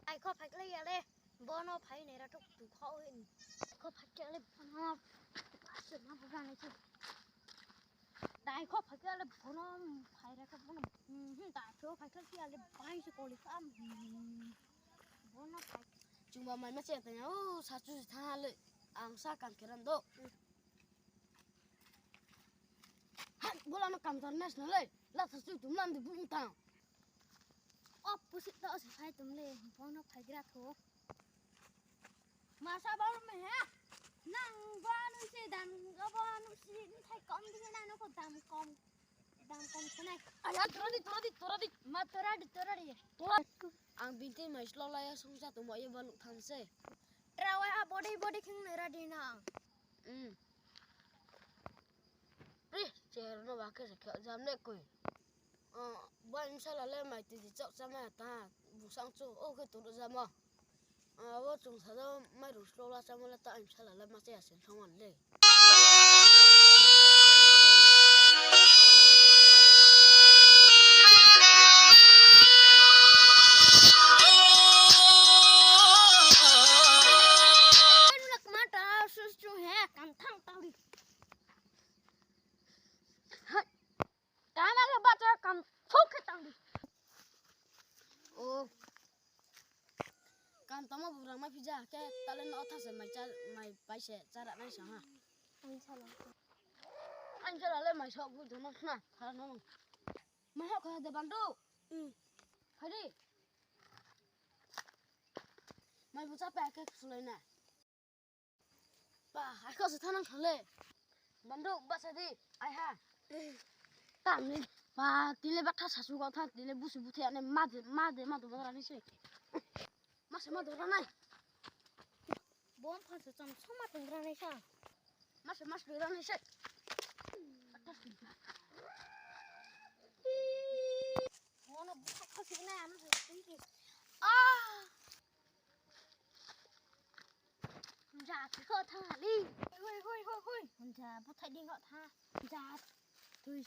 ai có phải lấy đây bố nó phải này là trục tủ khó hình có phải chơi lên nó sự nó ra này chứ đại có phải cái là bố nó phải ra cái bố nó tại chỗ phải cái kia là bay cho cô đi khám bố nó phải chúng mà mày mới chết thì nhau sao chú tha lại ăn sa càng cái đó bố nó cầm thằng nét nó lấy là thật sự chúng làm thì cũng tao opposite đó sẽ phải tụm lên bố nó phải ra thố mà sao bố mày hả năng qua nó sẽ đàn qua nó sẽ thay con thì cái này nó có đàn con thế này à tora đi mà tora đi ang binti mà lo lại xong ra tụi mọi người vào lục thằng xe trao ai body khinh này ra đi nào đi chờ nó bảo cái sẽ dám đấy quỷ bọn sao là lên mày thì chọn ra mày ta vụ sang chỗ ô cái tụi nó ra mà bố chúng ta đâu mày đủ lo là sao mà là ta anh sao là lên mà sẽ xem không ăn lên can tao mà buồn mày pizza cái tao lên nó thắt mày phải sẽ cha đã mày sao hả anh sẽ là lên mày sợ vui tụi nó nè thằng nó mày học cái để bán đâu phải đi mày muốn chấp cái sợi này bà hãy có sự thằng thằng lệ bán đâu bắt sẽ đi ai ha tạm đi bà tí lệ bắt thắt sát xuống con thắt tí lệ bút bút thế này mà tụi nó ra đi chơi mà sẽ mà tụi nó này bốn phần sự chăm sóc mà tụi nó này sao mà sẽ tụi nó này chơi nó không sẽ này nó sẽ tí kì dạ thì họ thả đi hôi mình già bút thay đi họ tha dạ thôi